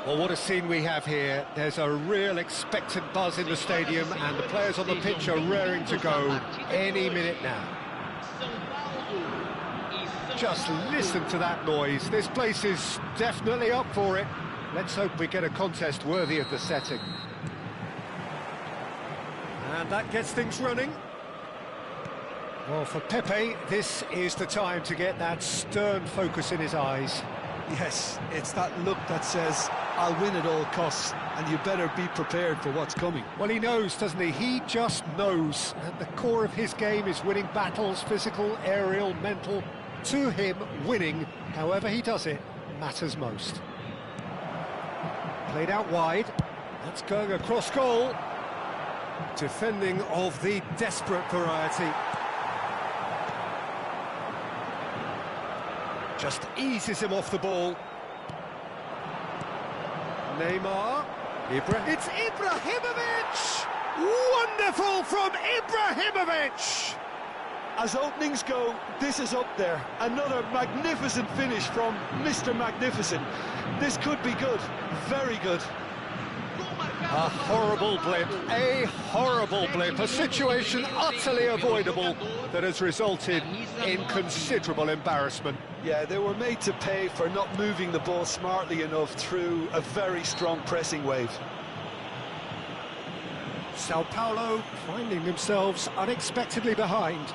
Well, what a scene we have here. There's a real expectant buzz in the stadium, and the players on the pitch are raring to go any minute now. Just listen to that noise. This place is definitely up for it. Let's hope we get a contest worthy of the setting. And that gets things running. Well, for Pepe, this is the time to get that stern focus in his eyes. Yes, it's that look that says, I'll win at all costs, and you better be prepared for what's coming. Well, he knows, doesn't he? He just knows. At the core of his game is winning battles, physical, aerial, mental. To him, winning, however he does it, matters most. Played out wide. That's going across goal. Defending of the desperate variety. Just eases him off the ball. Neymar. It's Ibrahimovic! Wonderful from Ibrahimovic! As openings go, this is up there. Another magnificent finish from Mr. Magnificent. This could be good, very good. A horrible blip, a situation utterly avoidable that has resulted in considerable embarrassment. Yeah, they were made to pay for not moving the ball smartly enough through a very strong pressing wave. Sao Paulo finding themselves unexpectedly behind.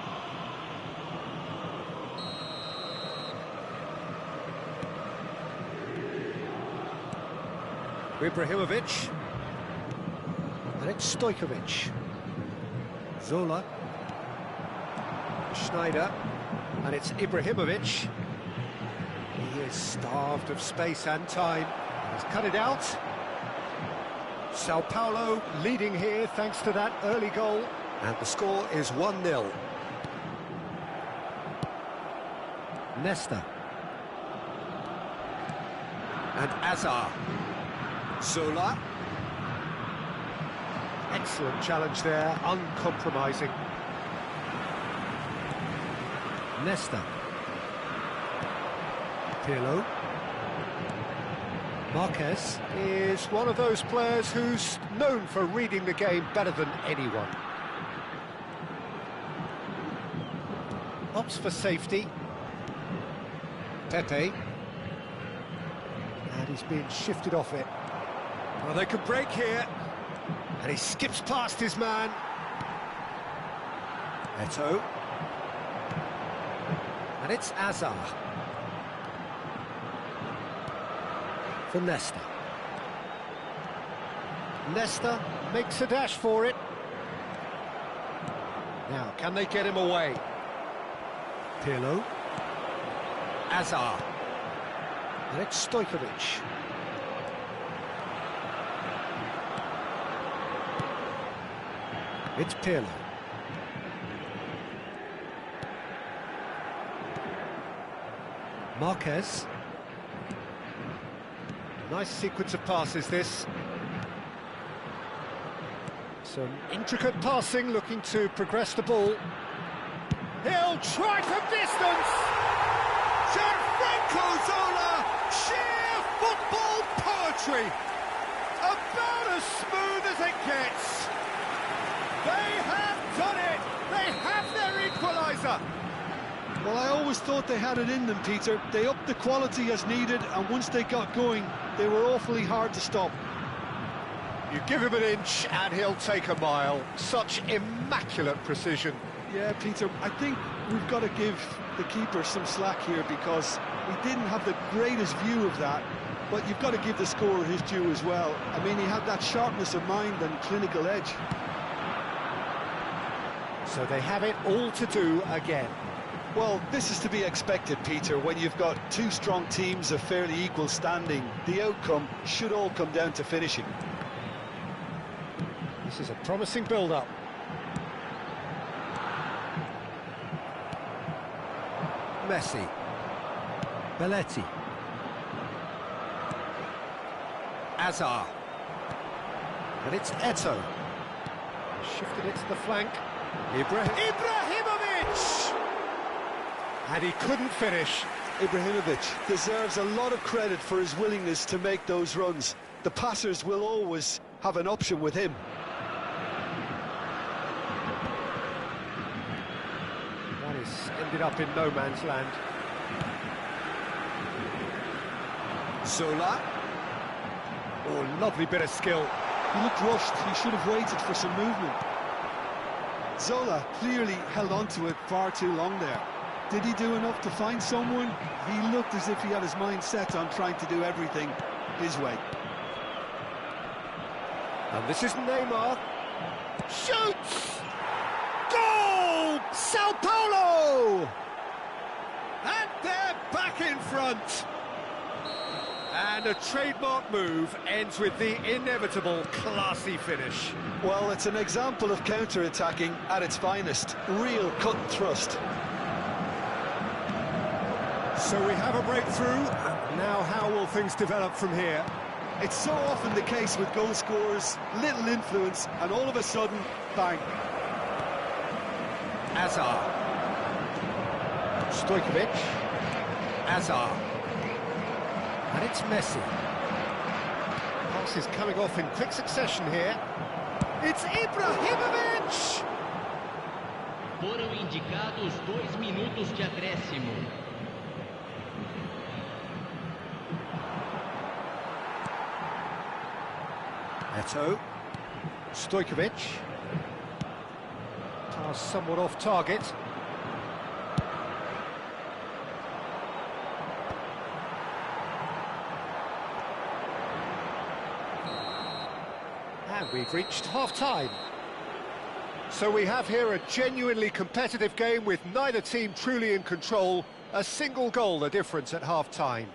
Ibrahimovic. And it's Stojkovic. Zola. Schneider. And it's Ibrahimovic. He is starved of space and time. He's cut it out. Sao Paulo leading here thanks to that early goal. And the score is 1-0. Nesta. And Azar. Zola. Excellent challenge there, uncompromising. Nesta. Pirlo. Marquez is one of those players who's known for reading the game better than anyone. Opts for safety. Pepe. And he's being shifted off it. Well, they could break here. And he skips past his man. Eto'o. And it's Azar. For Nesta. Nesta makes a dash for it. Now, can they get him away? Pirlo. Azar. And it's Stojkovic. It's Pirlo. Marquez. Nice sequence of passes, this. Some intricate passing, looking to progress the ball. He'll try from distance! Gianfranco Zola! Sheer football poetry! About as smooth as it gets! They have done it! They have their equaliser! Well, I always thought they had it in them, Peter. They upped the quality as needed, and once they got going, they were awfully hard to stop. You give him an inch and he'll take a mile. Such immaculate precision. Yeah, Peter, I think we've got to give the keeper some slack here because he didn't have the greatest view of that, but you've got to give the scorer his due as well. I mean, he had that sharpness of mind and clinical edge. So they have it all to do again. Well, this is to be expected, Peter. When you've got two strong teams of fairly equal standing, the outcome should all come down to finishing. This is a promising build-up. Messi. Belletti. Azar. And it's Eto'o. Shifted it to the flank. Ibrahimovic! And he couldn't finish. Ibrahimovic deserves a lot of credit for his willingness to make those runs. The passers will always have an option with him. That is ended up in no man's land. Zola. Oh, lovely bit of skill. He looked rushed. He should have waited for some movement. Zola clearly held on to it far too long there. Did he do enough to find someone? He looked as if he had his mind set on trying to do everything his way. And this is Neymar. Shoots! Goal! Sao Paulo! And they're back in front. And a trademark move ends with the inevitable classy finish. Well, it's an example of counter-attacking at its finest. Real cut and thrust. So we have a breakthrough. Now how will things develop from here? It's so often the case with goal scorers, little influence, and all of a sudden, bang. Azar. Stojkovic. Azar. And it's Messi. Pass is coming off in quick succession here. It's Ibrahimovic! Foram indicados 2 minutos de acréscimo. Eto'o. Stojkovic. Pass somewhat off target. And we've reached half-time. So we have here a genuinely competitive game with neither team truly in control. A single goal the difference at half-time.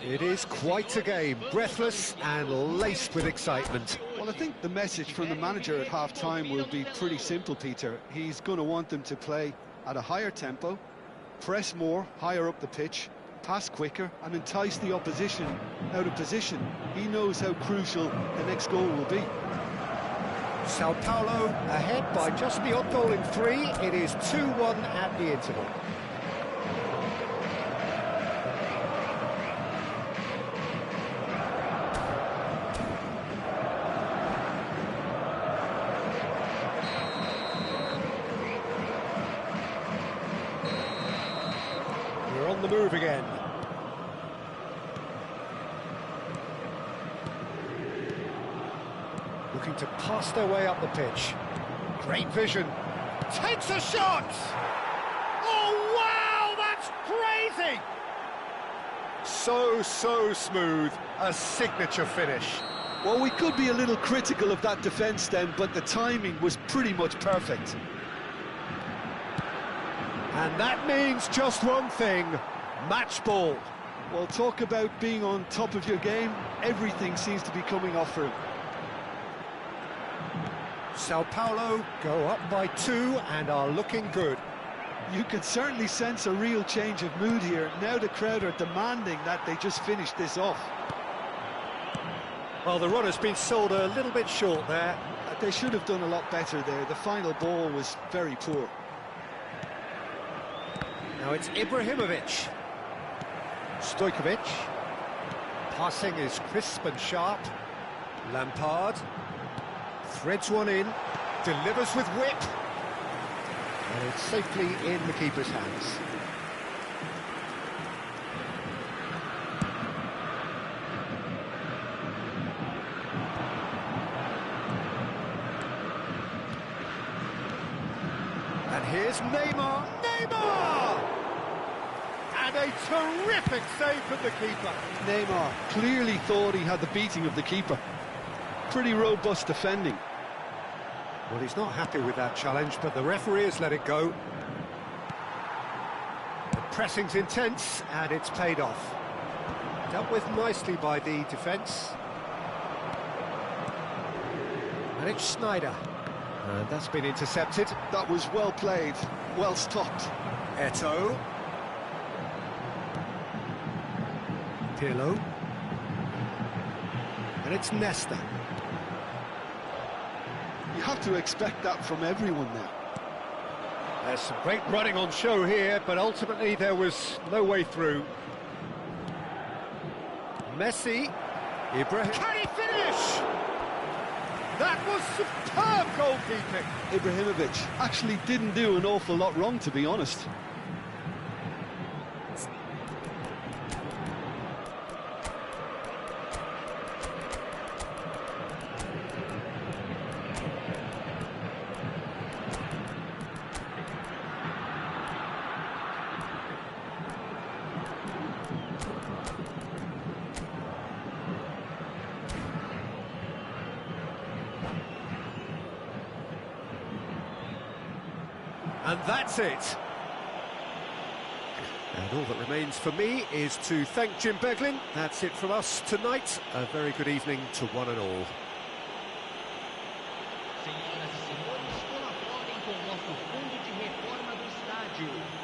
It is quite a game, breathless and laced with excitement. Well, I think the message from the manager at half-time will be pretty simple, Peter. He's going to want them to play at a higher tempo, press more, higher up the pitch, pass quicker and entice the opposition out of position. He knows how crucial the next goal will be. Sao Paulo ahead by just the odd goal in 3. It is 2-1 at the interval. We're on the move again. Looking to pass their way up the pitch. Great vision. Takes a shot! Oh, wow! That's crazy! So smooth. A signature finish. Well, we could be a little critical of that defence then, but the timing was pretty much perfect. And that means just one thing. Match ball. Well, talk about being on top of your game. Everything seems to be coming off for him. Sao Paulo go up by 2 and are looking good. You can certainly sense a real change of mood here. Now the crowd are demanding that they just finish this off. Well, the run has been sold a little bit short there. They should have done a lot better there. The final ball was very poor. Now it's Ibrahimovic. Stojkovic. Passing is crisp and sharp. Lampard. Threads one in. Delivers with whip. And it's safely in the keeper's hands. And here's Neymar. Neymar! And a terrific save from the keeper. Neymar clearly thought he had the beating of the keeper. Pretty robust defending. Well, he's not happy with that challenge, but the referee has let it go. The pressing's intense, and it's paid off. Dealt with nicely by the defence. And it's Sneijder. And that's been intercepted. That was well played, well stopped. Eto'o. Pirlo. And it's Nesta. You have to expect that from everyone now. There's some great running on show here, but ultimately there was no way through. Messi, Ibrahim. Can he finish? That was superb goalkeeping. Ibrahimovic actually didn't do an awful lot wrong, to be honest. And that's it. And all that remains for me is to thank Jim Beglin. That's it from us tonight. A very good evening to one and all. Senhoras e senhores, colaborem com o nosso fundo de reforma do estádio.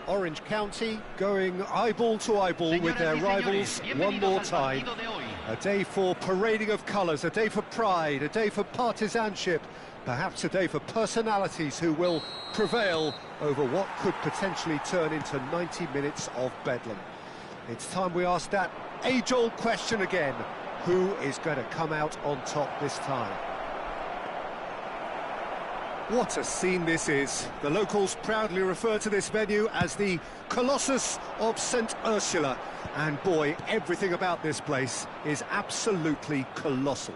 Orange County going eyeball to eyeball with their rivals one more time. A day for parading of colours, a day for pride, a day for partisanship, perhaps a day for personalities who will prevail over what could potentially turn into 90 minutes of bedlam. It's time we ask that age-old question again: who is going to come out on top this time? What a scene this is. The locals proudly refer to this venue as the Colossus of St. Ursula. And boy, everything about this place is absolutely colossal.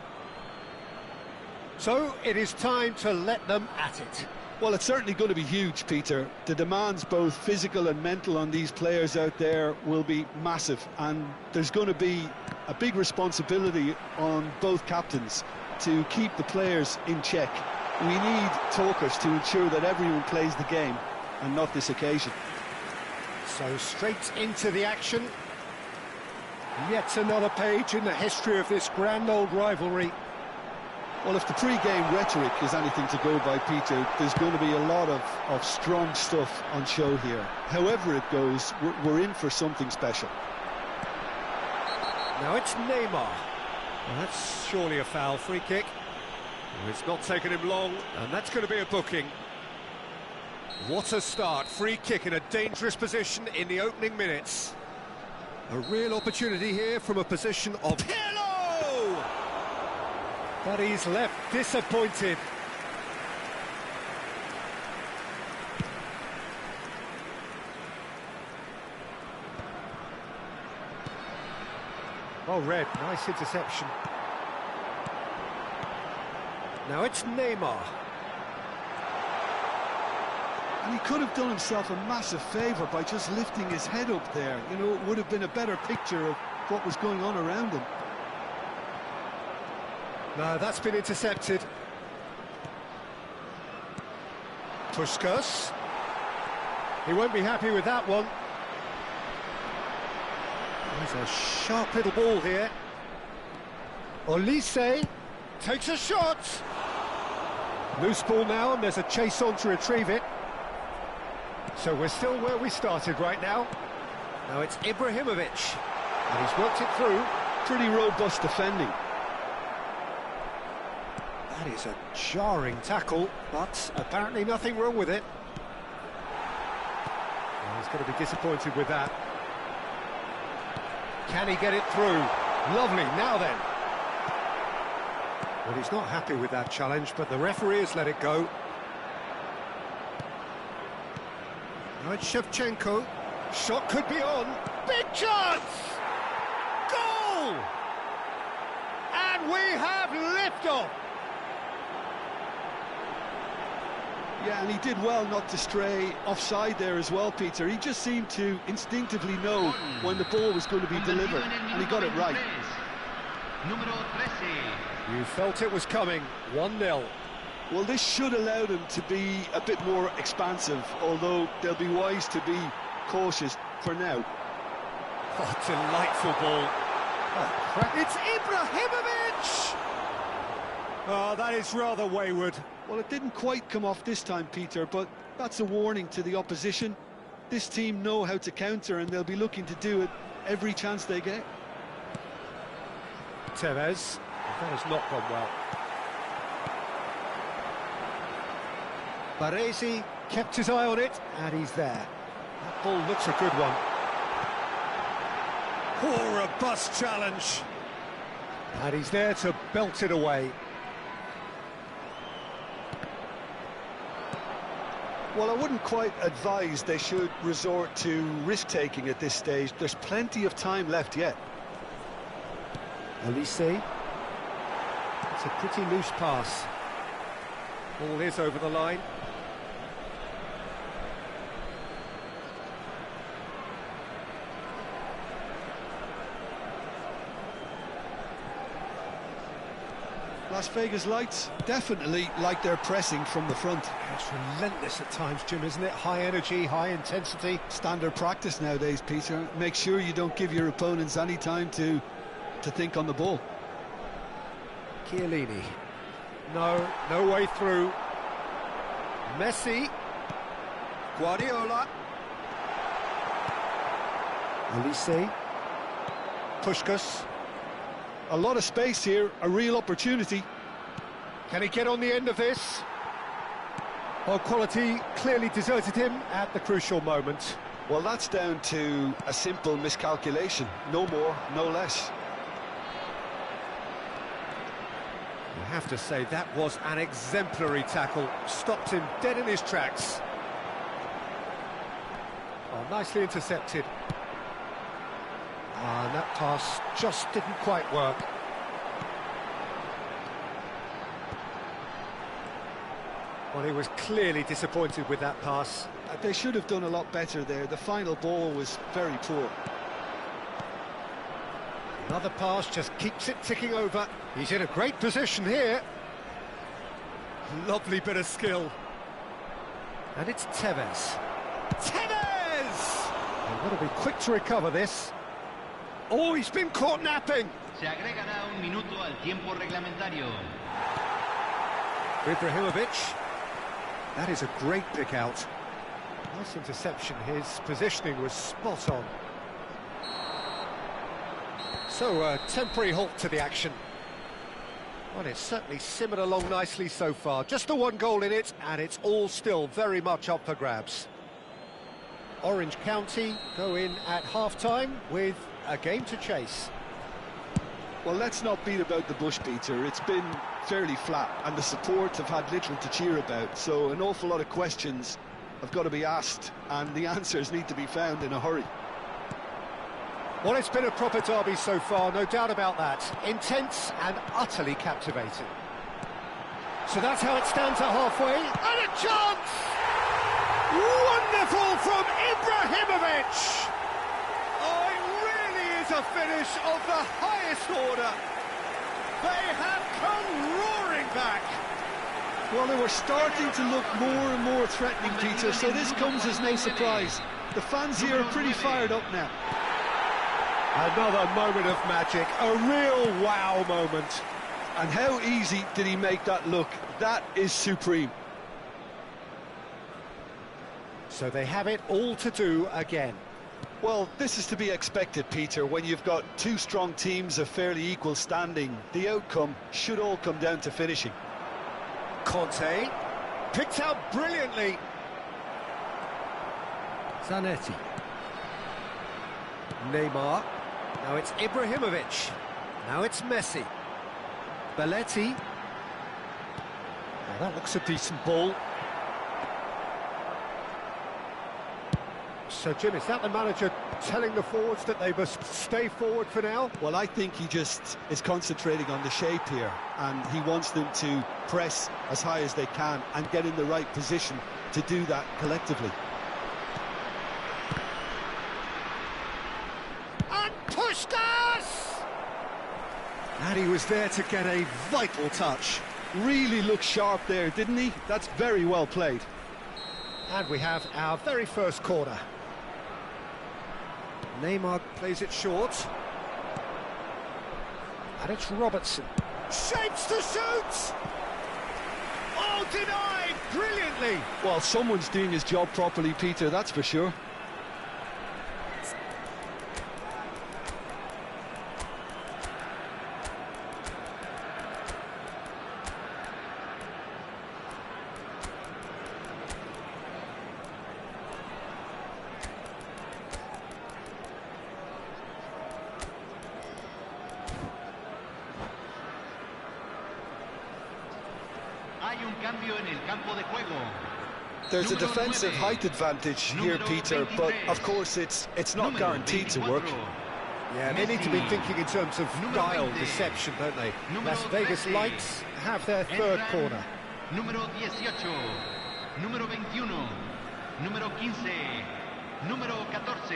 So it is time to let them at it. Well, it's certainly going to be huge, Peter. The demands, both physical and mental, on these players out there will be massive, and there's going to be a big responsibility on both captains to keep the players in check. We need talkers to ensure that everyone plays the game, and not this occasion. So straight into the action. Yet another page in the history of this grand old rivalry. Well, if the pre-game rhetoric is anything to go by, Peter, there's going to be a lot of strong stuff on show here. However it goes, we're in for something special. Now it's Neymar. Well, that's surely a foul. Free kick. Well, it's not taken him long, and that's going to be a booking. What a start. Free kick in a dangerous position in the opening minutes. A real opportunity here from a position of hello! But he's left disappointed. Well read, nice interception. Now it's Neymar. And he could have done himself a massive favour by just lifting his head up there. You know, it would have been a better picture of what was going on around him. No, that's been intercepted. Puskas. He won't be happy with that one. There's a sharp little ball here. Olise takes a shot. Loose ball now, and there's a chase on to retrieve it. So we're still where we started right now. Now it's Ibrahimovic, and he's worked it through. Pretty robust defending. That is a jarring tackle, but apparently nothing wrong with it. Well, he's going to be disappointed with that. Can he get it through? Lovely, now then. Well, he's not happy with that challenge, but the referee has let it go. Now it's Shevchenko. Shot could be on. Big chance! Goal! And we have liftoff! Yeah, and he did well not to stray offside there as well, Peter. He just seemed to instinctively know when the ball was going to be delivered, and he got it right. You felt it was coming, 1-0. Well, this should allow them to be a bit more expansive, although they'll be wise to be cautious for now. Oh, delightful ball. Oh, it's Ibrahimovic! Oh, that is rather wayward. Well, it didn't quite come off this time, Peter, but that's a warning to the opposition. This team know how to counter, and they'll be looking to do it every chance they get. Tevez, that has not gone well. Baresi kept his eye on it, and he's there. That ball looks a good one. Oh, robust challenge. And he's there to belt it away. Well, I wouldn't quite advise they should resort to risk-taking at this stage. There's plenty of time left yet. Olise. It's a pretty loose pass. Ball is over the line. Las Vegas Lights definitely like their pressing from the front. It's relentless at times, Jim, isn't it? High energy, high intensity. Standard practice nowadays, Peter. Make sure you don't give your opponents any time to think on the ball. Chiellini. No way through. Messi. Guardiola. Olise. Puskás. A lot of space here, a real opportunity. Can he get on the end of this? Well, quality clearly deserted him at the crucial moment. Well, that's down to a simple miscalculation. No more, no less. You have to say that was an exemplary tackle. Stopped him dead in his tracks. Oh, nicely intercepted. And that pass just didn't quite work. Well, he was clearly disappointed with that pass. They should have done a lot better there. The final ball was very poor. Another pass just keeps it ticking over. He's in a great position here. Lovely bit of skill. And it's Tevez. Tevez! They've got to be quick to recover this. Oh, he's been caught napping. Se agregará un minuto al tiempo reglamentario. Ibrahimovic. That is a great pick out. Nice interception. His positioning was spot on. So, a temporary halt to the action. Well, it's certainly simmered along nicely so far. Just the one goal in it, and it's all still very much up for grabs. Orange County go in at half-time with a game to chase. Well, let's not beat about the bush, Peter. It's been fairly flat, and the support have had little to cheer about, so an awful lot of questions have got to be asked, and the answers need to be found in a hurry. Well, it's been a proper derby so far, no doubt about that. Intense and utterly captivating. So that's how it stands at halfway. And a chance! Wonderful from Ibrahimovic! Oh, it really is a finish of the highest order. They have come roaring back. Well, they were starting to look more and more threatening, Peter, so this comes as no surprise. The fans here are pretty fired up now. Another moment of magic, a real wow moment. And how easy did he make that look? That is supreme. So they have it all to do again. Well, this is to be expected, Peter, when you've got two strong teams of fairly equal standing. The outcome should all come down to finishing. Conte, picked out brilliantly. Zanetti. Neymar. Now it's Ibrahimovic. Now it's Messi. Belletti. Now that looks a decent ball. So, Jim, is that the manager telling the forwards that they must stay forward for now? Well, I think he just is concentrating on the shape here, and he wants them to press as high as they can and get in the right position to do that collectively. And Puskás! And he was there to get a vital touch. Really looked sharp there, didn't he? That's very well played. And we have our very first corner. Neymar plays it short. And it's Robertson. Shapes to shoot! Oh, denied brilliantly! Well, someone's doing his job properly, Peter, that's for sure. There's a defensive height advantage here, Peter, but of course it's not guaranteed to work. Yeah, they need to be thinking in terms of guile, deception, don't they? Las Vegas Lights have their third corner. Número 18, número 21, número 15, número 14,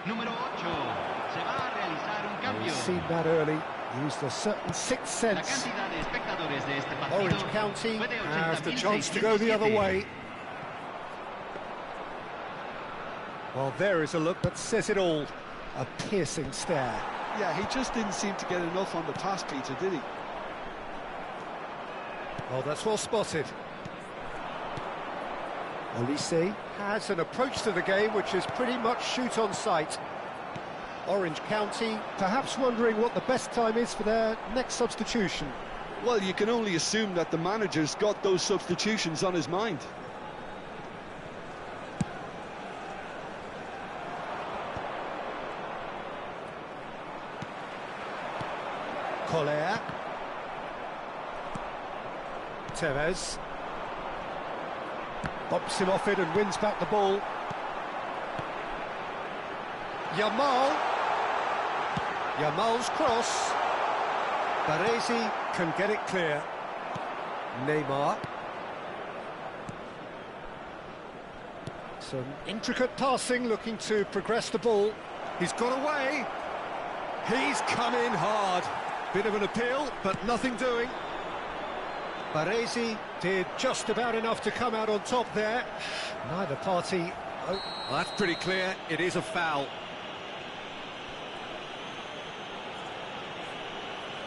número 8. Se va a realizar un cambio. We've seen that early. Used a certain sixth sense. Orange County has the chance to go the other way. Well, there is a look that says it all. A piercing stare. Yeah, he just didn't seem to get enough on the pass, Peter, did he? Well, that's well spotted. Olise has an approach to the game which is pretty much shoot on sight. Orange County perhaps wondering what the best time is for their next substitution. Well, you can only assume that the manager's got those substitutions on his mind. Collier. Tevez. Bumps him off it and wins back the ball. Yamal's cross. Baresi can get it clear. Neymar. Some intricate passing, looking to progress the ball. He's got away. He's come in hard. Bit of an appeal, but nothing doing. Baresi did just about enough to come out on top there. Neither party... Oh, well, that's pretty clear. It is a foul.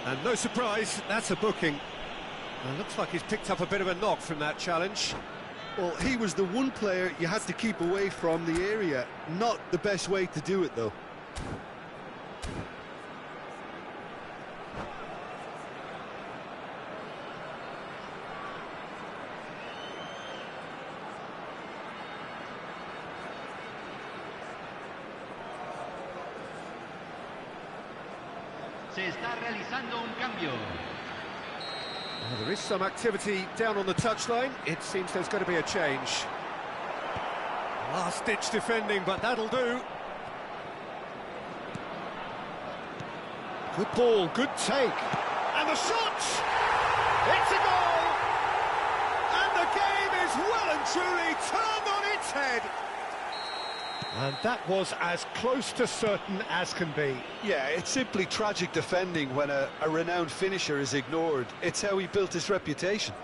And no surprise, that's a booking. And looks like he's picked up a bit of a knock from that challenge. Well, he was the one player you had to keep away from the area. Not the best way to do it, though. Se está realizando un cambio. Well, there is some activity down on the touchline. It seems there's going to be a change. Last-ditch defending, but that'll do. Good ball, good take. And the shot! It's a goal! And the game is well and truly turned on its head. And that was as close to certain as can be. Yeah, it's simply tragic defending when a renowned finisher is ignored. It's how he built his reputation.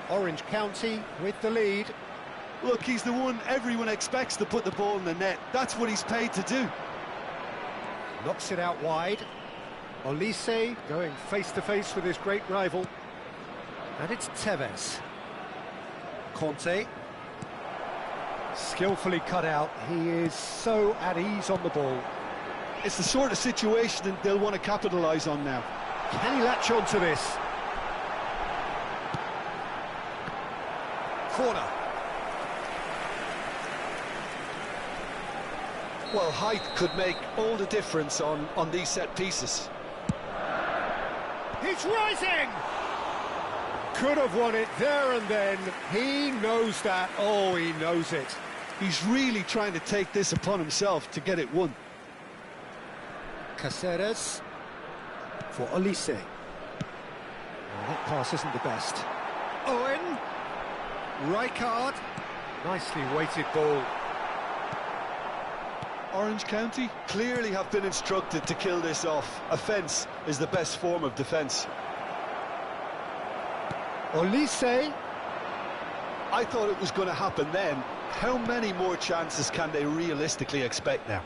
Orange County with the lead. Look, he's the one everyone expects to put the ball in the net. That's what he's paid to do. Knocks it out wide. Olise going face-to-face with his great rival. And it's Tevez. Conte. Skillfully cut out. He is so at ease on the ball. It's the sort of situation that they'll want to capitalise on now. Can he latch on to this? Corner. Well, height could make all the difference on these set pieces. He's rising! Could have won it there and then. He knows that. Oh, he knows it. He's really trying to take this upon himself to get it won. Caceres for Olise. Oh, that pass isn't the best. Owen. Rijkaard. Nicely weighted ball. Orange County clearly have been instructed to kill this off. Offence is the best form of defence. Olise. I thought it was going to happen then. How many more chances can they realistically expect now?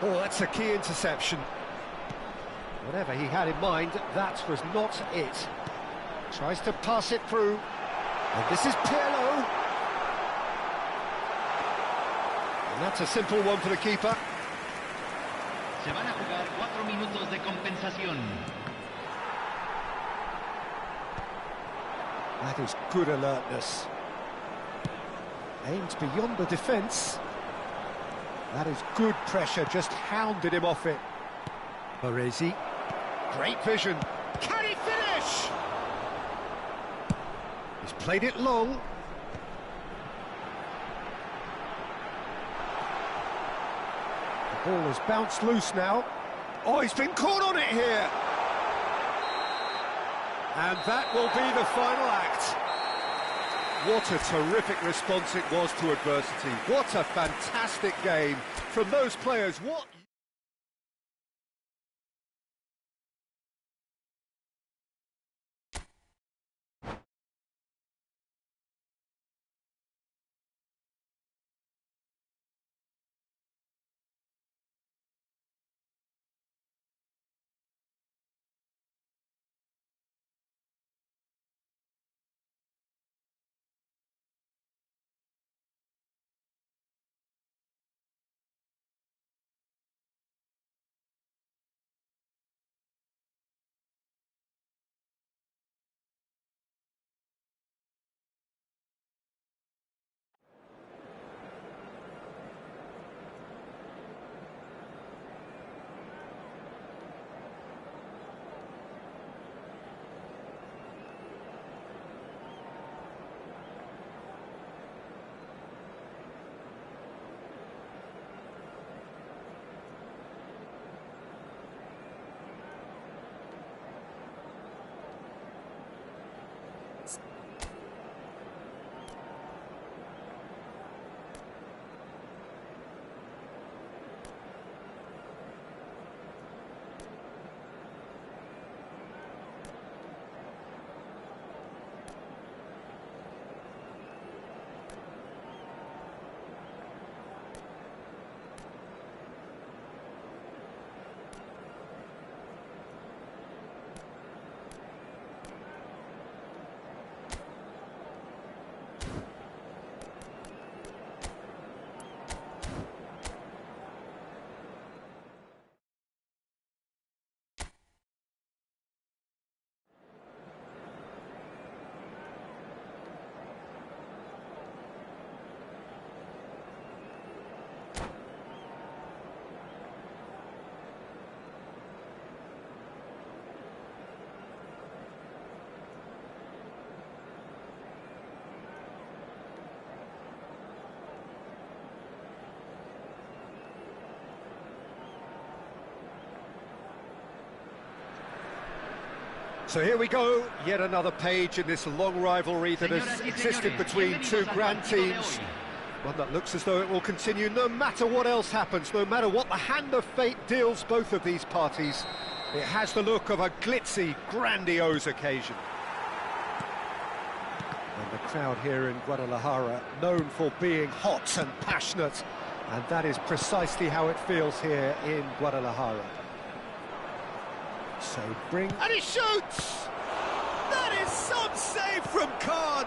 Oh, that's a key interception. Whatever he had in mind, that was not it. Tries to pass it through. And this is Pirlo. And that's a simple one for the keeper. Se van a jugar 4 minutos de compensación. That is good alertness. Aimed beyond the defence. That is good pressure, just hounded him off it. Baresi. Great vision. Can he finish? He's played it long. The ball has bounced loose now. Oh, he's been caught on it here. And that will be the final act. What a terrific response it was to adversity. What a fantastic game from those players. What... So here we go, yet another page in this long rivalry that has existed between two grand teams. One that looks as though it will continue no matter what else happens, no matter what the hand of fate deals both of these parties. It has the look of a glitzy, grandiose occasion. And the crowd here in Guadalajara, known for being hot and passionate, and that is precisely how it feels here in Guadalajara. So bring... And he shoots! That is some save from Khan!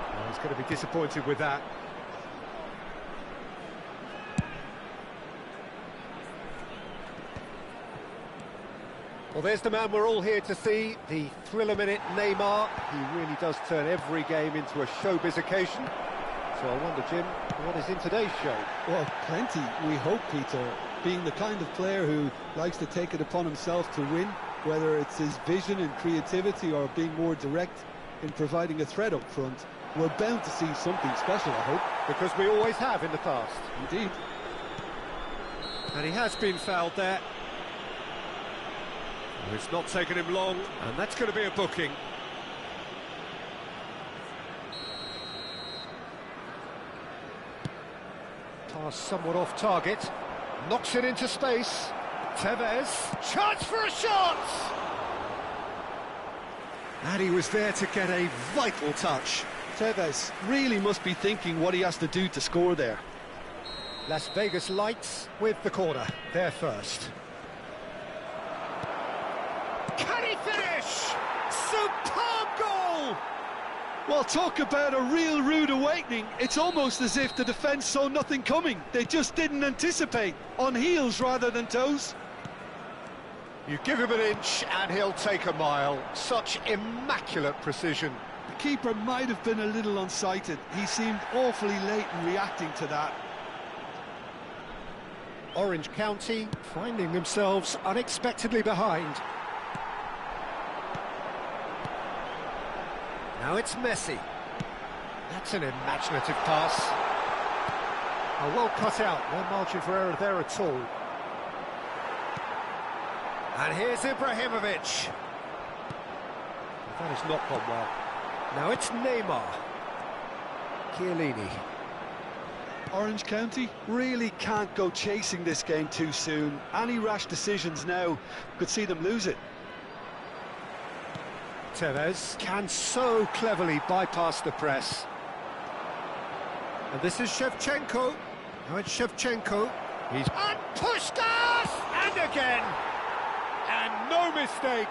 Well, he's going to be disappointed with that. Well, there's the man we're all here to see, the thriller-minute Neymar. He really does turn every game into a showbiz occasion. So I wonder, Jim, what is in today's show? Well, plenty, we hope, Peter. Being the kind of player who likes to take it upon himself to win, whether it's his vision and creativity or being more direct in providing a threat up front, we're bound to see something special, I hope. Because we always have in the past. Indeed. And he has been fouled there. It's not taken him long, and that's going to be a booking. Pass somewhat off target. Knocks it into space. Tevez. Chance for a shot! And he was there to get a vital touch. Tevez really must be thinking what he has to do to score there. Las Vegas Lights with the corner. There first. Can he finish? Superb goal! Well, talk about a real rude awakening. It's almost as if the defence saw nothing coming. They just didn't anticipate. On heels rather than toes. You give him an inch and he'll take a mile. Such immaculate precision. The keeper might have been a little unsighted. He seemed awfully late in reacting to that. Orange County finding themselves unexpectedly behind. Now it's Messi. That's an imaginative pass. Oh, well cut out, no margin for error there at all. And here's Ibrahimovic. That has not gone well. Now it's Neymar. Chiellini. Orange County really can't go chasing this game too soon. Any rash decisions now could see them lose it. Tevez can so cleverly bypass the press. And this is Shevchenko. Now it's Shevchenko. He's... And Puskás! And again! And no mistake!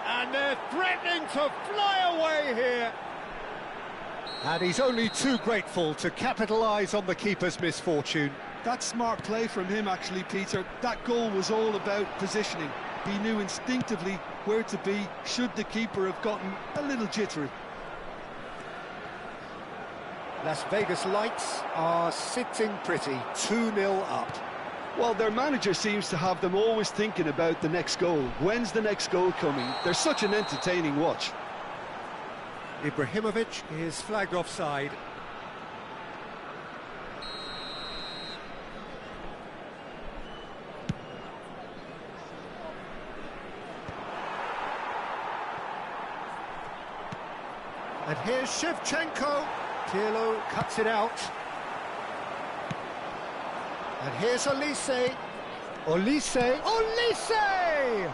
And they're threatening to fly away here! And he's only too grateful to capitalise on the keeper's misfortune. That's smart play from him, actually, Peter. That goal was all about positioning. He knew instinctively where to be should the keeper have gotten a little jittery. Las Vegas Lights are sitting pretty, 2-0 up. Well, their manager seems to have them always thinking about the next goal. When's the next goal coming? They're such an entertaining watch. Ibrahimovic is flagged offside. And here's Shevchenko. Pirlo cuts it out. And here's Olise. Olise. Olise!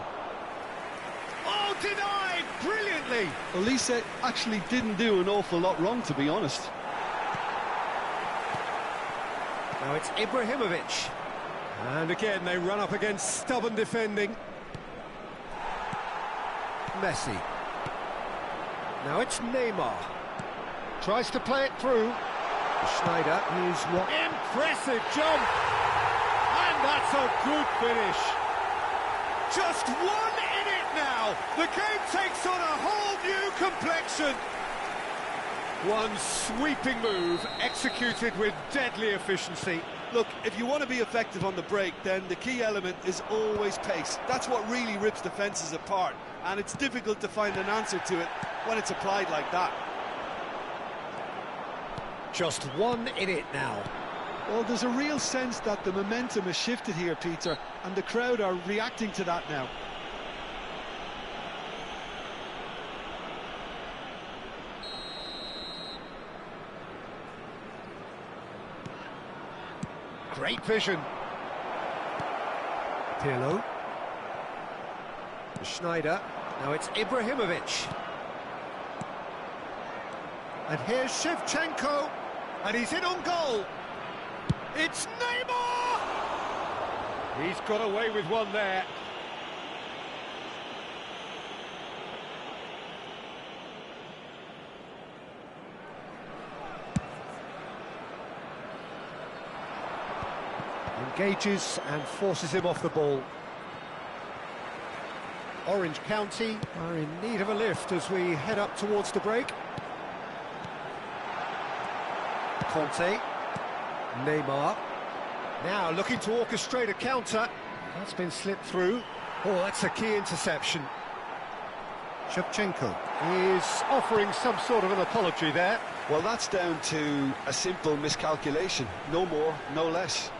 Oh, denied brilliantly. Olise actually didn't do an awful lot wrong, to be honest. Now it's Ibrahimovic. And again, they run up against stubborn defending. Messi. Now it's Neymar. Tries to play it through. Schneider is what? Impressive jump! And that's a good finish. Just one in it now. The game takes on a whole new complexion. One sweeping move, executed with deadly efficiency. Look, if you want to be effective on the break, then the key element is always pace. That's what really rips defences apart, and it's difficult to find an answer to it when it's applied like that. Just one in it now. Well, there's a real sense that the momentum has shifted here, Peter, and the crowd are reacting to that now. Great vision. Pirlo. Schneider. Now it's Ibrahimovic. And here's Shevchenko. And he's in on goal. It's Neymar! He's got away with one there. Engages and forces him off the ball. Orange County are in need of a lift as we head up towards the break. Conte. Neymar. Now looking to orchestrate a counter. That's been slipped through. Oh, that's a key interception. Shevchenko is offering some sort of an apology there. Well, that's down to a simple miscalculation. No more, no less.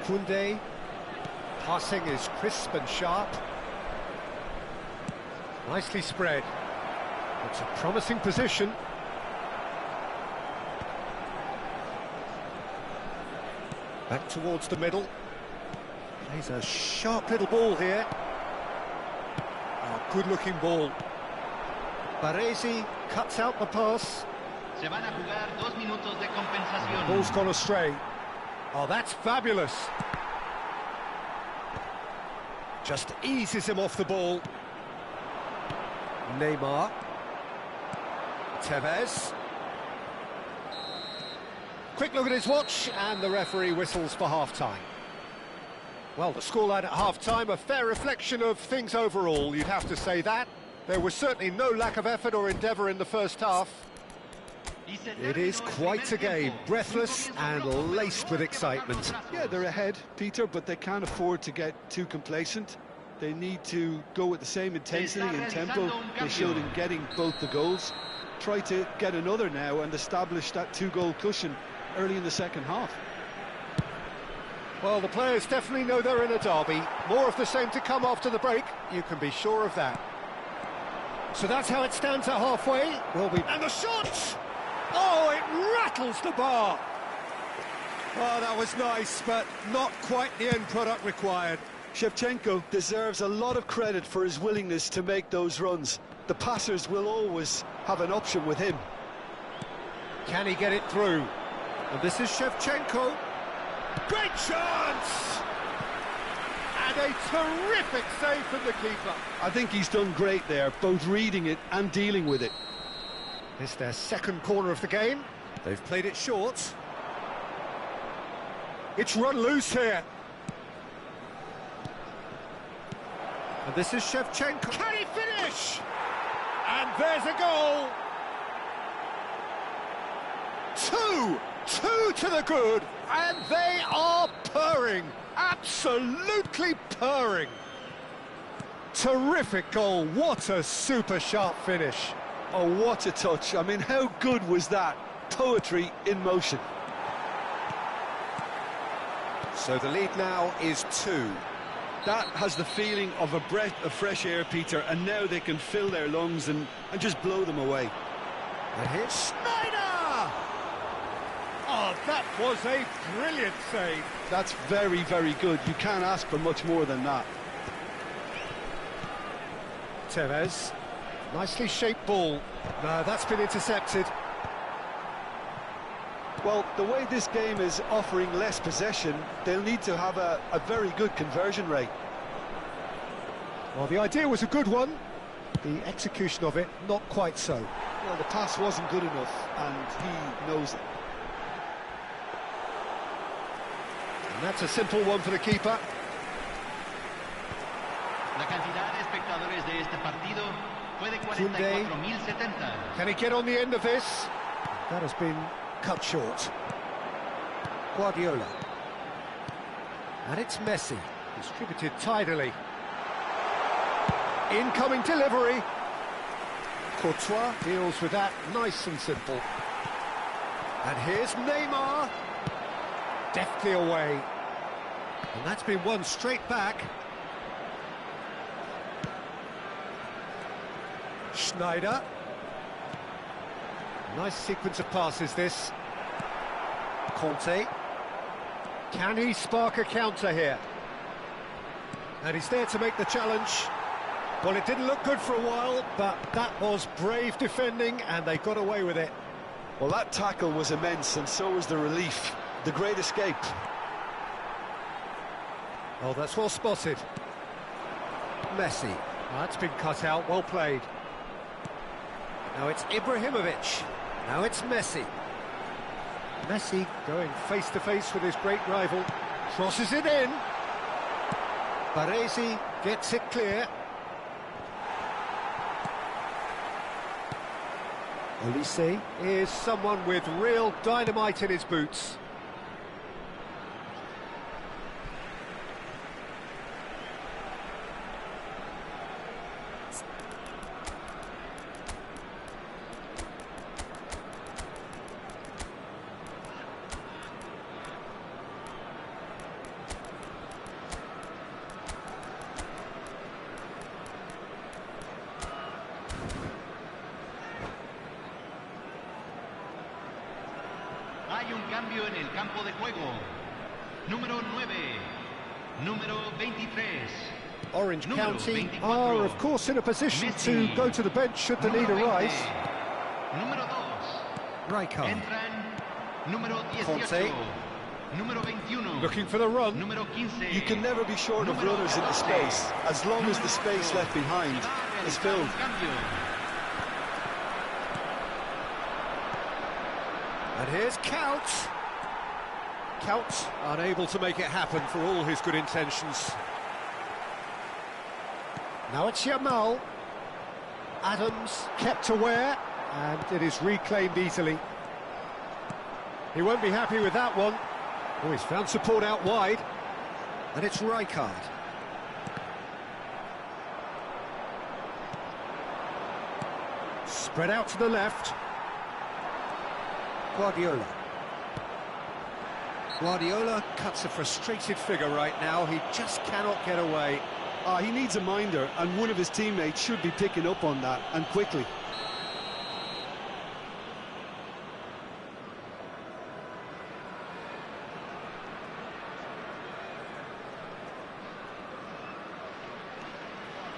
Koundé. Passing is crisp and sharp. Nicely spread. It's a promising position. Back towards the middle. Plays a sharp little ball here. Oh, good-looking ball. Baresi cuts out the pass. Se van a jugar 2 minutos de compensación. Ball's gone astray. Oh, that's fabulous. Just eases him off the ball. Neymar. Tevez. Quick look at his watch, and the referee whistles for half-time. Well, the scoreline at half-time, a fair reflection of things overall, you'd have to say that. There was certainly no lack of effort or endeavour in the first half. It is quite a game, breathless and laced with excitement. Yeah, they're ahead, Peter, but they can't afford to get too complacent. They need to go with the same intensity and tempo they showed in getting both the goals. Try to get another now and establish that 2-goal cushion early in the second half. Well, the players definitely know they're in a derby. More of the same to come after the break, you can be sure of that. So that's how it stands at halfway. And the shot! Oh, it rattles the bar. Oh, that was nice, but not quite the end product required. Shevchenko deserves a lot of credit for his willingness to make those runs. The passers will always have an option with him. Can he get it through? And this is Shevchenko. Great chance! And a terrific save from the keeper. I think he's done great there, both reading it and dealing with it. It's their second corner of the game. They've played it short. It's run loose here. And this is Shevchenko. Can he finish? And there's a goal. Two to the good, and they are purring, absolutely purring. Terrific goal, what a super sharp finish. Oh, what a touch. I mean, how good was that? Poetry in motion. So the lead now is 2. That has the feeling of a breath of fresh air, Peter, and now they can fill their lungs and just blow them away. And here's Schneider! Oh, that was a brilliant save. That's very, very good. You can't ask for much more than that. Tevez. Nicely shaped ball. No, that's been intercepted. Well, the way this game is offering less possession, they'll need to have a very good conversion rate. Well, the idea was a good one. The execution of it, not quite so. Well, the pass wasn't good enough, and he knows it. And that's a simple one for the keeper. La cantidad de espectadores de este partido fue de Koundé. 44.070. Can he get on the end of this? That has been cut short. Guardiola. And it's Messi. Distributed tidily. Incoming delivery. Courtois deals with that nice and simple. And here's Neymar. Deftly away. And that's been won straight back. Schneider. Nice sequence of passes, this. Conte. Can he spark a counter here? And he's there to make the challenge. Well, it didn't look good for a while, but that was brave defending, and they got away with it. Well, that tackle was immense, and so was the relief. The great escape. Oh, that's well spotted. Messi. That's been cut out, well played. Now it's Ibrahimovic. Now it's Messi. Messi going face-to-face with his great rival. Crosses it in. Baresi gets it clear. Olise is someone with real dynamite in his boots. Hay un cambio en el campo de juego. Número 9, número 23. Orange Número County 24. are, of course, in a position to Messi. go to the bench should the need Número 20. arise. Número 2. Rijkaard Entran número 18. Conte. Número 21. looking for the run. Número 15. You can never be short of Número runners into 14. space, as long as the space left behind is filled. And here's Count. Count unable to make it happen for all his good intentions. Now it's Yamal. Adams kept aware, and it is reclaimed easily. He won't be happy with that one. Oh, he's found support out wide. And it's Rijkaard. Spread out to the left. Guardiola. Guardiola cuts a frustrated figure right now. He just cannot get away. He needs a minder, and one of his teammates should be picking up on that, and quickly.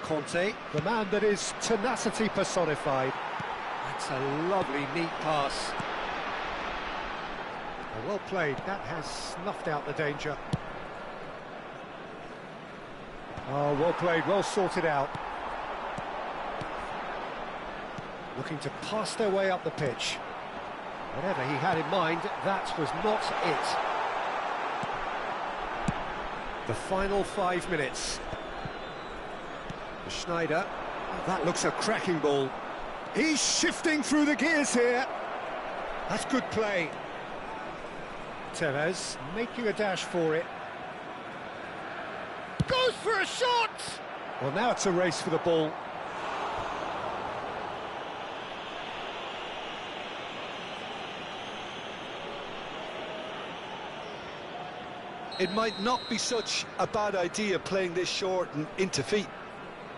Conte, the man that is tenacity personified. That's a lovely, neat pass. Oh, well played. That has snuffed out the danger. Oh, well played, well sorted out. Looking to pass their way up the pitch. Whatever he had in mind, that was not it. The final 5 minutes. Schneider. Oh, that looks a cracking ball. He's shifting through the gears here. That's good play. Tevez making a dash for it. Goes for a shot! Well, now it's a race for the ball. It might not be such a bad idea playing this short and into feet.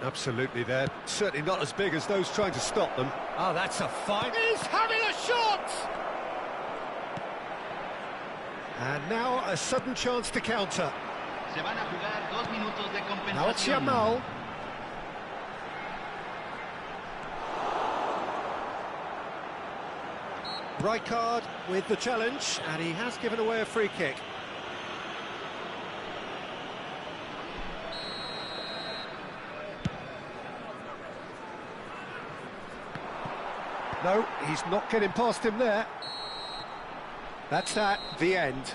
Absolutely, they're certainly not as big as those trying to stop them. Oh, that's a fine... He's having a shot! And now a sudden chance to counter. Se van a jugar 2 minutos de compensación. Now it's Yamal. Rijkaard with the challenge, and he has given away a free kick. No, he's not getting past him there. That's that, the end.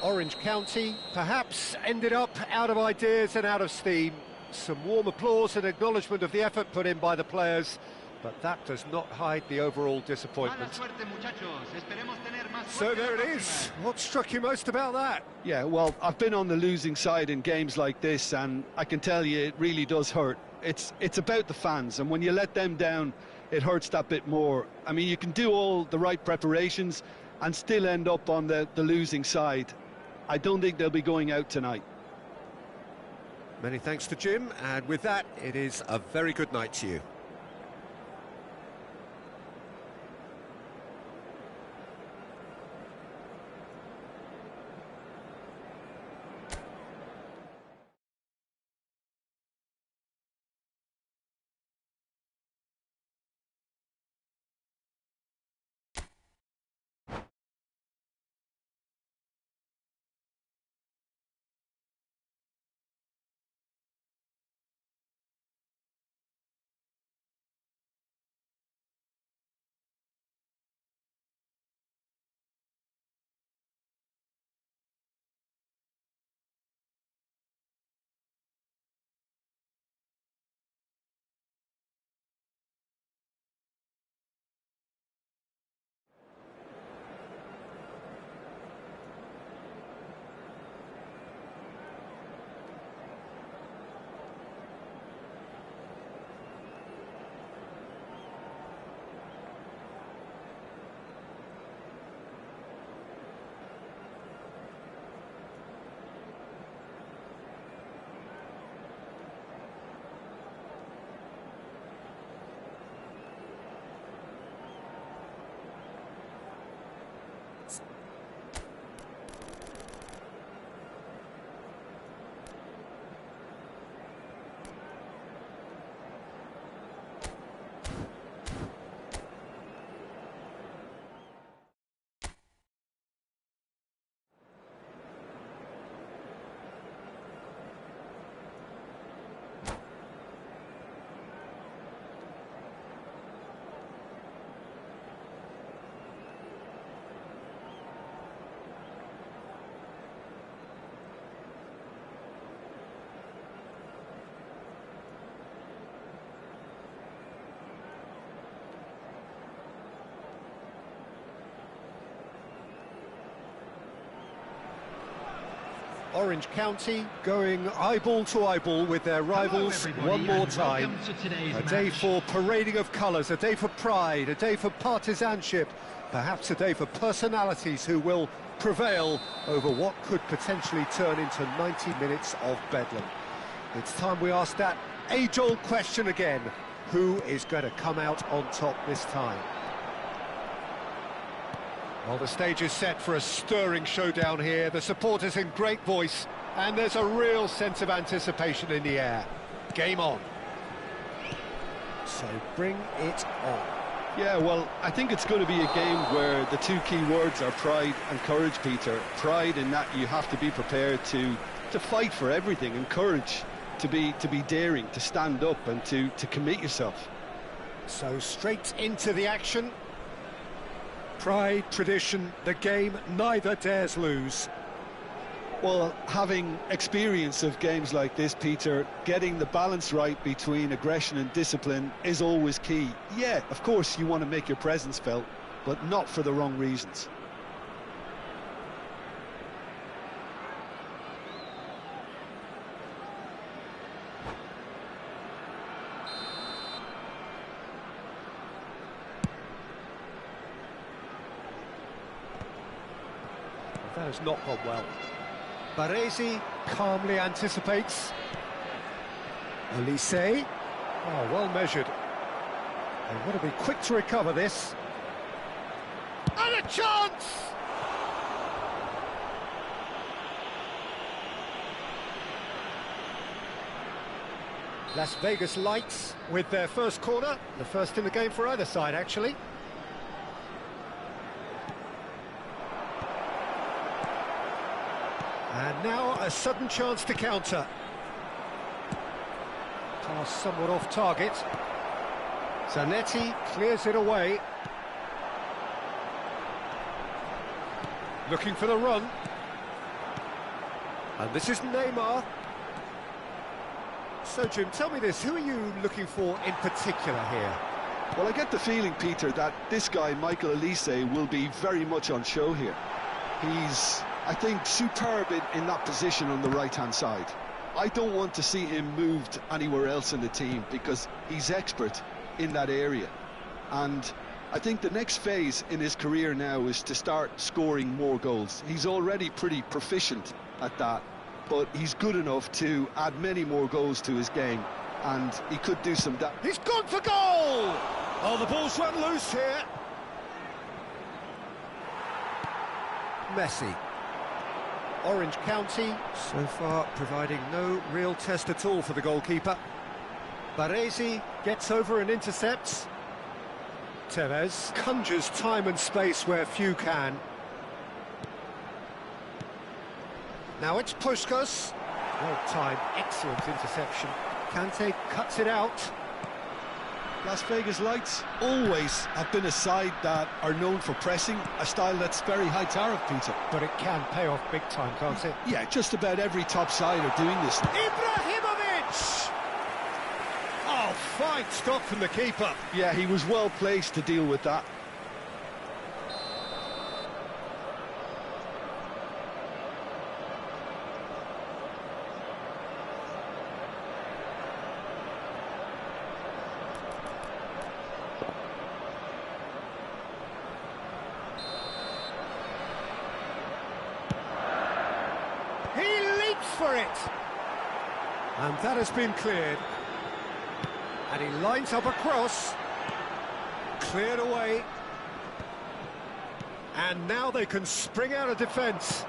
Orange County perhaps ended up out of ideas and out of steam. Some warm applause and acknowledgement of the effort put in by the players, but that does not hide the overall disappointment. So there it is. What struck you most about that? Yeah, well, I've been on the losing side in games like this, and I can tell you it really does hurt. It's about the fans, and when you let them down, it hurts that bit more. I mean, you can do all the right preparations and still end up on the losing side. I don't think they'll be going out tonight. Many thanks to Jim, and with that, it is a very good night to you. Orange County going eyeball to eyeball with their rivals one more time. A day for parading of colours, a day for pride, a day for partisanship, perhaps a day for personalities who will prevail over what could potentially turn into 90 minutes of bedlam. It's time we ask that age-old question again. Who is going to come out on top this time? Well, the stage is set for a stirring showdown here. The supporters in great voice, and there's a real sense of anticipation in the air. Game on. So bring it on. Yeah, well, I think it's going to be a game where the two key words are pride and courage, Peter. Pride in that you have to be prepared to fight for everything, and courage to be daring, to stand up and to commit yourself. So straight into the action. Pride, tradition, the game neither dares lose. Well, having experience of games like this, Peter, getting the balance right between aggression and discipline is always key. Yeah, of course you want to make your presence felt, but not for the wrong reasons. That has not gone well. Baresi calmly anticipates. Elise. Oh, well measured. They want to be quick to recover this. And a chance! Las Vegas Lights with their first corner. The first in the game for either side, actually. And now a sudden chance to counter. Pass somewhat off target. Zanetti clears it away. Looking for the run. And this is Neymar. So, Jim, tell me this, who are you looking for in particular here? Well, I get the feeling, Peter, that this guy, Michael Elise, will be very much on show here. He's, I think, superb in that position on the right-hand side. I don't want to see him moved anywhere else in the team because he's expert in that area. And I think the next phase in his career now is to start scoring more goals. He's already pretty proficient at that, but he's good enough to add many more goals to his game, and he could do some damage. He's gone for goal! Oh, the ball's run loose here. Messi. Orange County, so far providing no real test at all for the goalkeeper. Baresi gets over and intercepts. Tevez conjures time and space where few can. Now it's Puskás. Well timed, excellent interception. Kante cuts it out. Las Vegas Lights always have been a side that are known for pressing, a style that's very high tariff, Peter. But it can pay off big time, can't it? Yeah, just about every top side are doing this now. Ibrahimovic! Oh, fine stop from the keeper. Yeah, he was well placed to deal with that. For it, and that has been cleared, and he lines up a cross, cleared away, and now they can spring out of defence,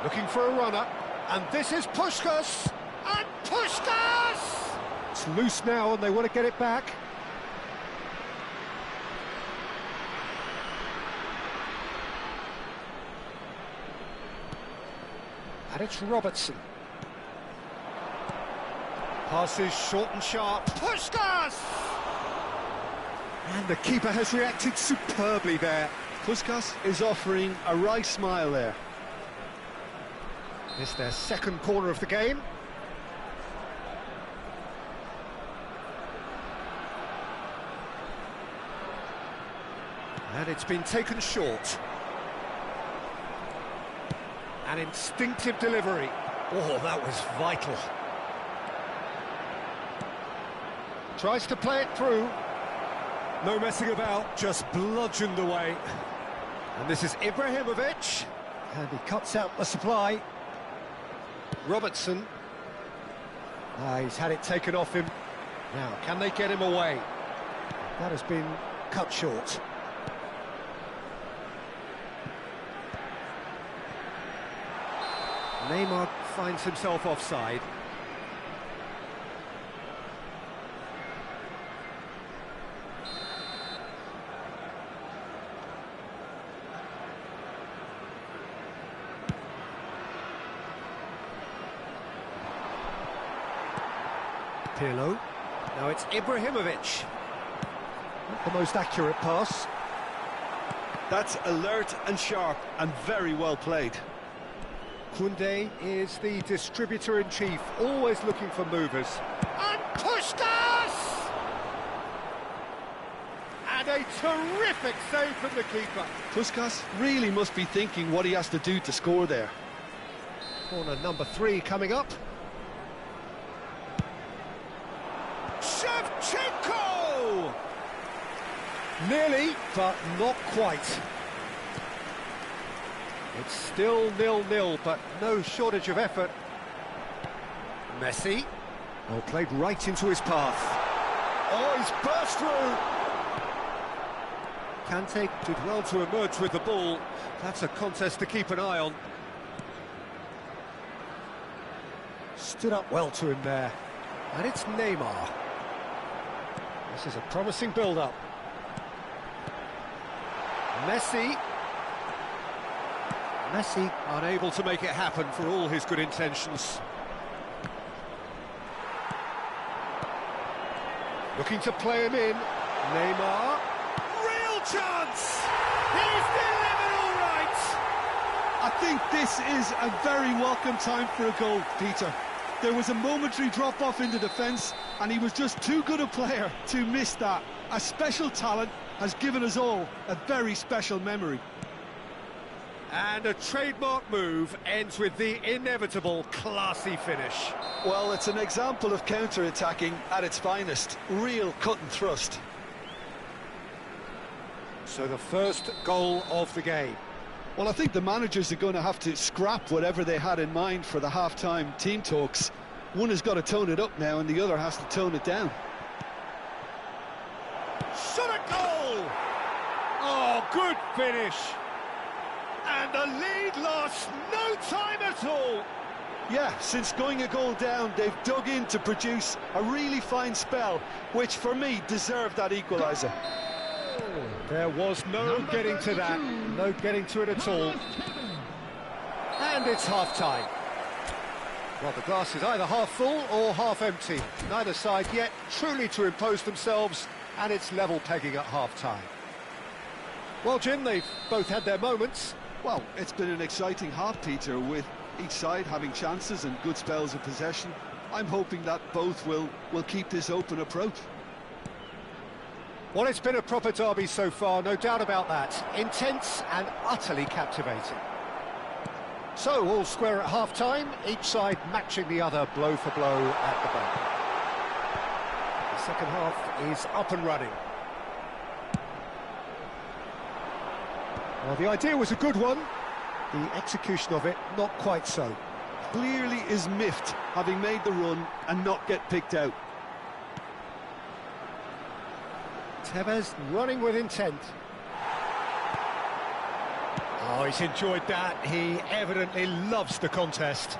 looking for a runner, and this is Puskás, and Puskás! It's loose now and they want to get it back. And it's Robertson. Passes short and sharp. Puskás! And the keeper has reacted superbly there. Puskás is offering a wry smile there. It's their second corner of the game. And it's been taken short. An instinctive delivery. Oh, that was vital. Tries to play it through. No messing about, just bludgeoned away. And this is Ibrahimovic. And he cuts out the supply. Robertson. He's had it taken off him. Now, can they get him away? That has been cut short. Neymar finds himself offside. Pirlo. Now it's Ibrahimovic. Not the most accurate pass. That's alert and sharp and very well played. Koundé is the distributor-in-chief, always looking for movers. And Puskas! And a terrific save from the keeper. Puskas really must be thinking what he has to do to score there. Corner number 3 coming up. Shevchenko! Nearly, but not quite. It's still 0-0, but no shortage of effort. Messi. Well, played right into his path. Oh, he's burst through. Kante did well to emerge with the ball. That's a contest to keep an eye on. Stood up well to him there. And it's Neymar. This is a promising build-up. Messi unable to make it happen for all his good intentions. Looking to play him in. Neymar. Real chance! He's delivered all right! I think this is a very welcome time for a goal, Peter. There was a momentary drop-off into defence, and he was just too good a player to miss that. A special talent has given us all a very special memory. And a trademark move ends with the inevitable classy finish. Well, it's an example of counter-attacking at its finest. Real cut and thrust. So the first goal of the game. Well, I think the managers are going to have to scrap whatever they had in mind for the half-time team talks. One has got to tone it up now, and the other has to tone it down. Shot a goal! Oh, good finish! And the lead lost no time at all. Yeah, since going a goal down, they've dug in to produce a really fine spell, which for me deserved that equaliser. There was no getting to that, no getting to it at all. And it's half-time. Well, the glass is either half full or half empty. Neither side yet truly to impose themselves, and it's level pegging at half-time. Well, Jim, they've both had their moments. Well, it's been an exciting half, Peter, with each side having chances and good spells of possession. I'm hoping that both will keep this open approach. Well, it's been a proper derby so far, no doubt about that. Intense and utterly captivating. So, all square at half-time, each side matching the other blow for blow at the back. The second half is up and running. Well, the idea was a good one. The execution of it, not quite so. Clearly is miffed, having made the run and not get picked out. Tevez running with intent. Oh, he's enjoyed that. He evidently loves the contest.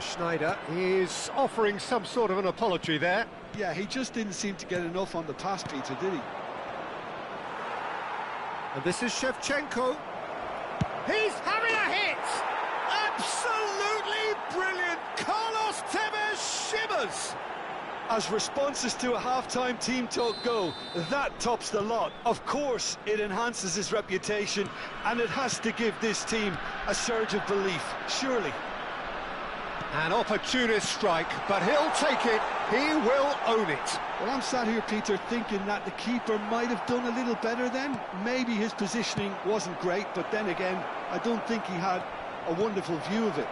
Schneider is offering some sort of an apology there. Yeah, he just didn't seem to get enough on the pass, Peter, did he? And this is Shevchenko. He's having a hit! Absolutely brilliant! Carlos Tevez shimmers! As responses to a half-time team talk go, that tops the lot. Of course, it enhances his reputation, and it has to give this team a surge of belief, surely. An opportunist strike, but he'll take it. He will own it. Well, I'm sat here, Peter, thinking that the keeper might have done a little better then. Maybe his positioning wasn't great, but then again, I don't think he had a wonderful view of it.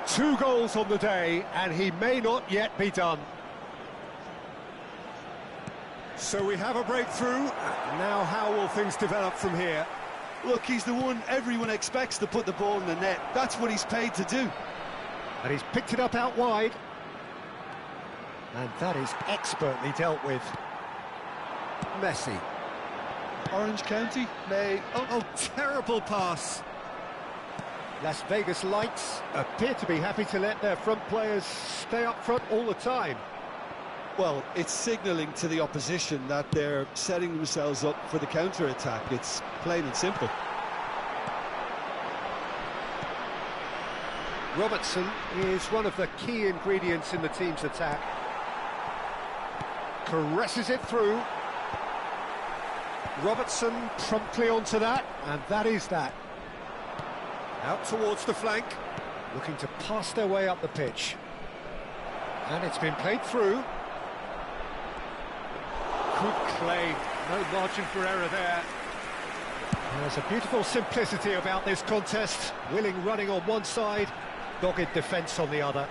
2 goals on the day, and he may not yet be done. So we have a breakthrough. Now how will things develop from here? Look, he's the one everyone expects to put the ball in the net. That's what he's paid to do. And he's picked it up out wide. And that is expertly dealt with. Messi. Orange County may... Oh, terrible pass. Las Vegas Lights appear to be happy to let their front players stay up front all the time. Well, it's signalling to the opposition that they're setting themselves up for the counter-attack. It's plain and simple. Robertson is one of the key ingredients in the team's attack. Caresses it through. Robertson promptly onto that, and that is that. Out towards the flank, looking to pass their way up the pitch. And it's been played through. Good claim, no margin for error there. There's a beautiful simplicity about this contest. Willing running on one side, dogged defence on the other.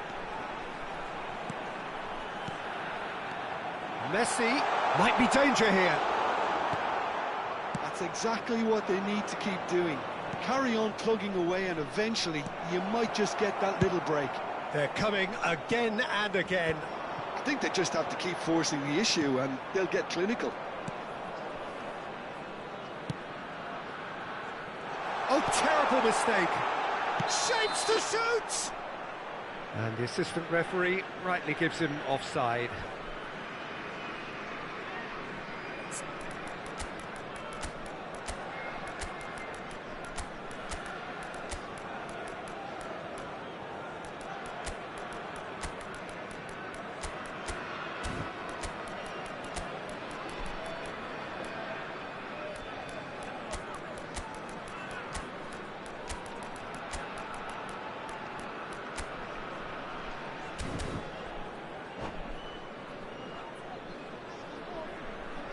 Messi might be danger here. That's exactly what they need to keep doing. Carry on plugging away and eventually you might just get that little break. They're coming again and again. I think they just have to keep forcing the issue and they'll get clinical. Oh, terrible mistake. Shapes to shoot! And the assistant referee rightly gives him offside.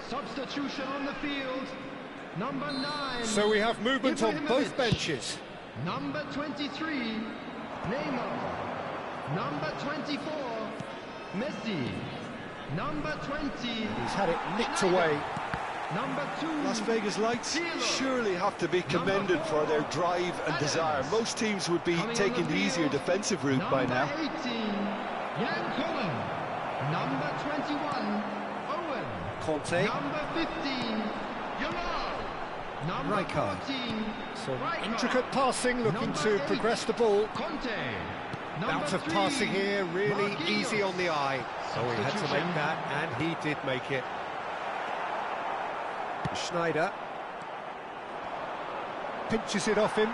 Substitution on the field. Number 9. So we have movement on both benches. Number 23, Neymar. Number 24, Messi. Number 20. He's had it nicked away. Number 2. Las Vegas Lights surely have to be commended for their drive and desire. Most teams would be taking the easier defensive route by now. Number 18, Jan Cullen. Number 21, Owen. Conte. Number 15, Yamal. Number Rijkaard. 14, Some Rijkaard. intricate passing, looking Number to 8, progress the ball. Conte. Bout Number of 3, passing here, really Marquinhos. easy on the eye. So he had to Substitution. make that, and he did make it. Schneider pinches it off him.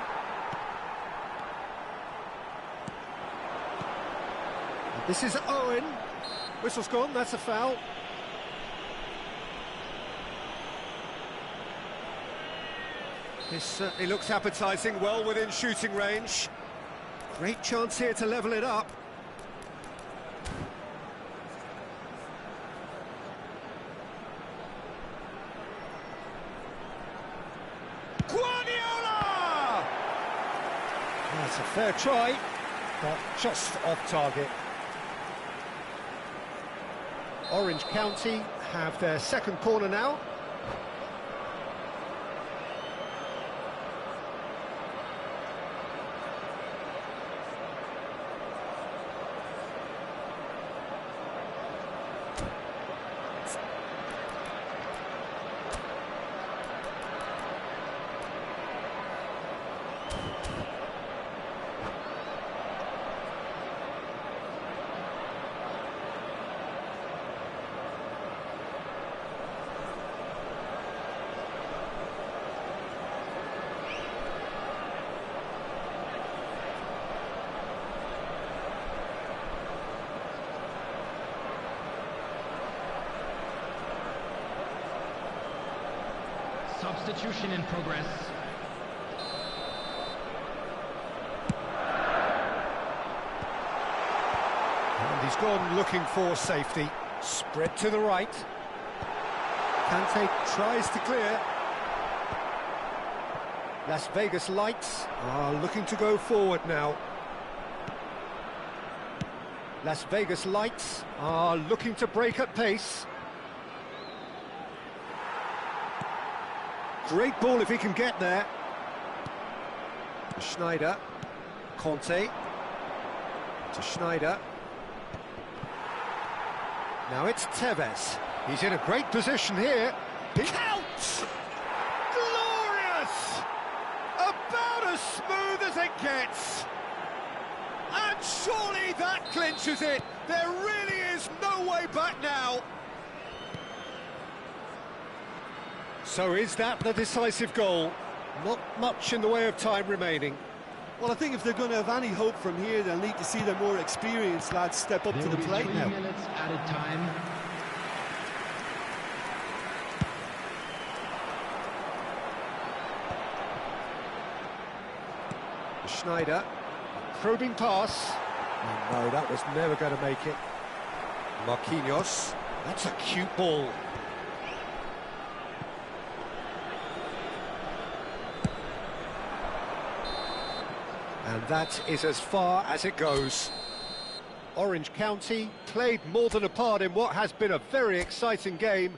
And this is Owen. Whistle's gone, that's a foul. This certainly looks appetising, well within shooting range. Great chance here to level it up. Guardiola! That's a fair try, but just off target. Orange County have their second corner now. Substitution in progress. He's gone looking for safety. Spread to the right. Kante tries to clear. Las Vegas Lights are looking to go forward now. Las Vegas Lights are looking to break at pace. Great ball if he can get there. Schneider. Conte. To Schneider. Now it's Tevez. He's in a great position here. Count! Glorious! About as smooth as it gets. And surely that clinches it. There really is no way back now. So is that the decisive goal? Not much in the way of time remaining. Well, I think if they're going to have any hope from here, they'll need to see the more experienced lads step up to the plate now. 3 minutes added time. Schneider. Probing pass. Oh, no, that was never going to make it. Marquinhos. That's a cute ball. And that is as far as it goes. Orange County played more than a part in what has been a very exciting game.